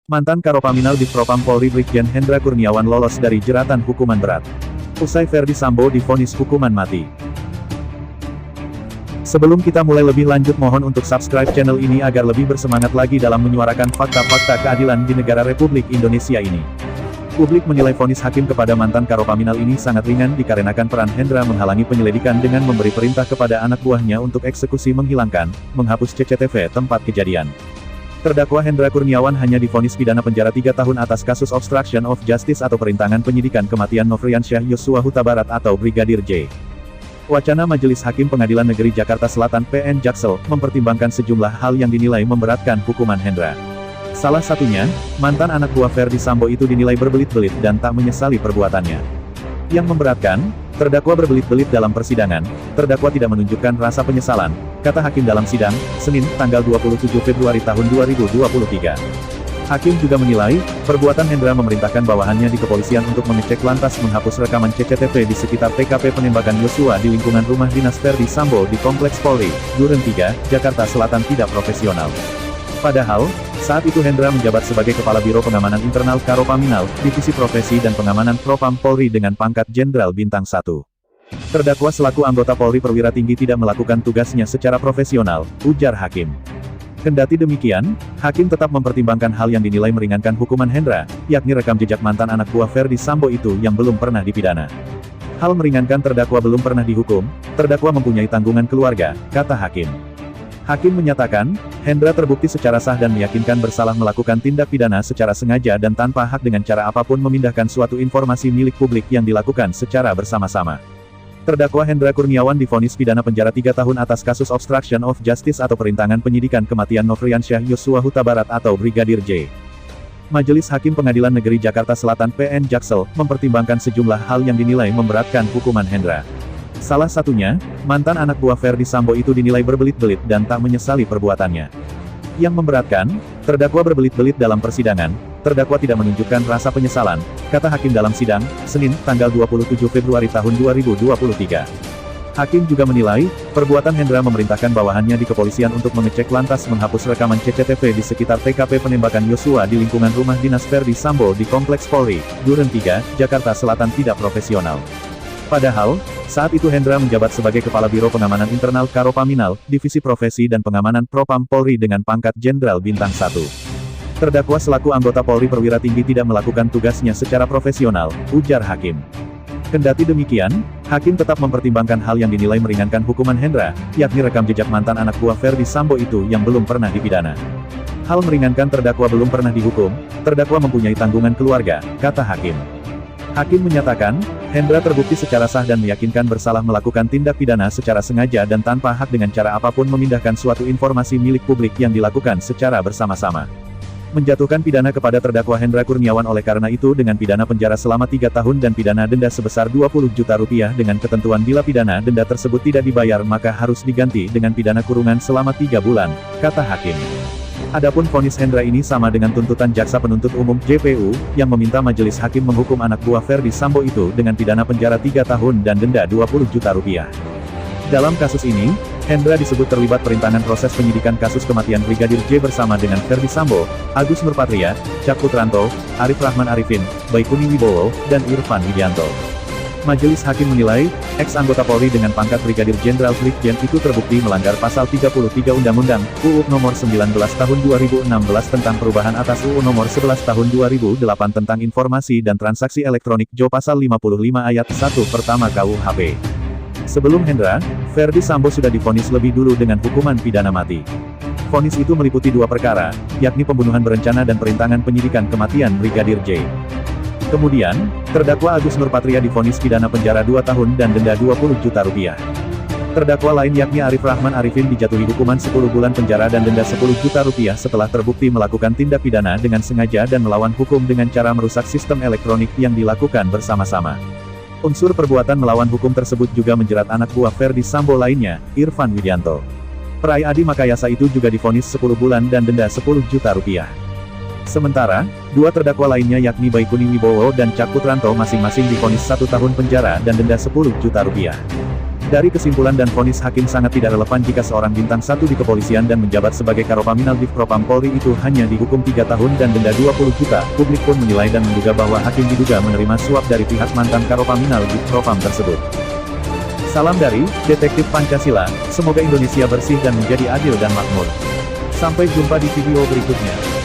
Mantan Karopaminal Divpropam Polri Brigjen Hendra Kurniawan lolos dari jeratan hukuman berat. Usai Ferdy Sambo divonis hukuman mati. Sebelum kita mulai lebih lanjut, mohon untuk subscribe channel ini agar lebih bersemangat lagi dalam menyuarakan fakta-fakta keadilan di negara Republik Indonesia ini. Publik menilai vonis hakim kepada mantan Karopaminal ini sangat ringan dikarenakan peran Hendra menghalangi penyelidikan dengan memberi perintah kepada anak buahnya untuk eksekusi menghilangkan, menghapus CCTV tempat kejadian. Terdakwa Hendra Kurniawan hanya divonis pidana penjara 3 tahun atas kasus obstruction of justice atau perintangan penyidikan kematian Nofriansyah Yosua Huta Barat atau Brigadir J. Wacana Majelis Hakim Pengadilan Negeri Jakarta Selatan PN Jaksel mempertimbangkan sejumlah hal yang dinilai memberatkan hukuman Hendra. Salah satunya, mantan anak buah Ferdy Sambo itu dinilai berbelit-belit dan tak menyesali perbuatannya. Yang memberatkan, terdakwa berbelit-belit dalam persidangan, terdakwa tidak menunjukkan rasa penyesalan, kata hakim dalam sidang, Senin, tanggal 27 Februari tahun 2023. Hakim juga menilai, perbuatan Hendra memerintahkan bawahannya di kepolisian untuk mengecek lantas menghapus rekaman CCTV di sekitar TKP penembakan Yosua di lingkungan rumah dinas Ferdy Sambo di Kompleks Polri, Duren 3, Jakarta Selatan tidak profesional. Padahal, saat itu Hendra menjabat sebagai Kepala Biro Pengamanan Internal Karopaminal, Divisi Profesi dan Pengamanan Propam Polri dengan pangkat Jenderal Bintang 1. Terdakwa selaku anggota Polri perwira tinggi tidak melakukan tugasnya secara profesional, ujar hakim. Kendati demikian, hakim tetap mempertimbangkan hal yang dinilai meringankan hukuman Hendra, yakni rekam jejak mantan anak buah Ferdy Sambo itu yang belum pernah dipidana. Hal meringankan terdakwa belum pernah dihukum, terdakwa mempunyai tanggungan keluarga, kata hakim. Hakim menyatakan, Hendra terbukti secara sah dan meyakinkan bersalah melakukan tindak pidana secara sengaja dan tanpa hak dengan cara apapun memindahkan suatu informasi milik publik yang dilakukan secara bersama-sama. Terdakwa Hendra Kurniawan divonis pidana penjara 3 tahun atas kasus obstruction of justice atau perintangan penyidikan kematian Nofriansyah Yosua Huta Barat atau Brigadir J. Majelis Hakim Pengadilan Negeri Jakarta Selatan PN Jaksel mempertimbangkan sejumlah hal yang dinilai memberatkan hukuman Hendra. Salah satunya, mantan anak buah Ferdy Sambo itu dinilai berbelit-belit dan tak menyesali perbuatannya. Yang memberatkan, terdakwa berbelit-belit dalam persidangan, terdakwa tidak menunjukkan rasa penyesalan, kata hakim dalam sidang, Senin, tanggal 27 Februari tahun 2023. Hakim juga menilai, perbuatan Hendra memerintahkan bawahannya di kepolisian untuk mengecek lantas menghapus rekaman CCTV di sekitar TKP penembakan Yosua di lingkungan rumah dinas Ferdy Sambo di Kompleks Polri, Duren 3, Jakarta Selatan tidak profesional. Padahal, saat itu Hendra menjabat sebagai Kepala Biro Pengamanan Internal Karopaminal, Divisi Profesi dan Pengamanan Propam Polri dengan pangkat Jenderal Bintang 1. Terdakwa selaku anggota Polri perwira tinggi tidak melakukan tugasnya secara profesional, ujar hakim. Kendati demikian, hakim tetap mempertimbangkan hal yang dinilai meringankan hukuman Hendra, yakni rekam jejak mantan anak buah Ferdy Sambo itu yang belum pernah dipidana. Hal meringankan terdakwa belum pernah dihukum, terdakwa mempunyai tanggungan keluarga, kata hakim. Hakim menyatakan, Hendra terbukti secara sah dan meyakinkan bersalah melakukan tindak pidana secara sengaja dan tanpa hak dengan cara apapun memindahkan suatu informasi milik publik yang dilakukan secara bersama-sama. Menjatuhkan pidana kepada terdakwa Hendra Kurniawan oleh karena itu dengan pidana penjara selama 3 tahun dan pidana denda sebesar 20 juta rupiah dengan ketentuan bila pidana denda tersebut tidak dibayar maka harus diganti dengan pidana kurungan selama 3 bulan, kata hakim. Adapun vonis Hendra ini sama dengan tuntutan Jaksa Penuntut Umum JPU, yang meminta majelis hakim menghukum anak buah Ferdy Sambo itu dengan pidana penjara 3 tahun dan denda 20 juta rupiah. Dalam kasus ini, Hendra disebut terlibat perintangan proses penyidikan kasus kematian Brigadir J bersama dengan Ferdy Sambo, Agus Nurpatria, Cak Putranto, Arif Rahman Arifin, Baikuni Wibowo, dan Irfan Widianto. Majelis Hakim menilai, ex-anggota Polri dengan pangkat Brigadir Jenderal Brigjen itu terbukti melanggar Pasal 33 Undang-Undang, UU Nomor 19 Tahun 2016 tentang perubahan atas UU Nomor 11 Tahun 2008 tentang Informasi dan Transaksi Elektronik JO Pasal 55 Ayat 1 Pertama KUHP. Sebelum Hendra, Ferdy Sambo sudah divonis lebih dulu dengan hukuman pidana mati. Vonis itu meliputi 2 perkara, yakni pembunuhan berencana dan perintangan penyidikan kematian Brigadir J. Kemudian, terdakwa Agus Nurpatria divonis pidana penjara 2 tahun dan denda 20 juta rupiah. Terdakwa lain yakni Arif Rahman Arifin dijatuhi hukuman 10 bulan penjara dan denda 10 juta rupiah setelah terbukti melakukan tindak pidana dengan sengaja dan melawan hukum dengan cara merusak sistem elektronik yang dilakukan bersama-sama. Unsur perbuatan melawan hukum tersebut juga menjerat anak buah Ferdy Sambo lainnya, Irfan Widianto. Prai Adi Makayasa itu juga divonis 10 bulan dan denda 10 juta rupiah. Sementara, 2 terdakwa lainnya yakni Baikuni Wibowo dan Cak Putranto masing-masing divonis 1 tahun penjara dan denda 10 juta rupiah. Dari kesimpulan dan vonis hakim sangat tidak relevan jika seorang bintang 1 di kepolisian dan menjabat sebagai Karopaminal Divpropam Polri itu hanya dihukum 3 tahun dan denda 20 juta. Publik pun menilai dan menduga bahwa hakim diduga menerima suap dari pihak mantan Karopaminal Divpropam tersebut. Salam dari Detektif Pancasila, semoga Indonesia bersih dan menjadi adil dan makmur. Sampai jumpa di video berikutnya.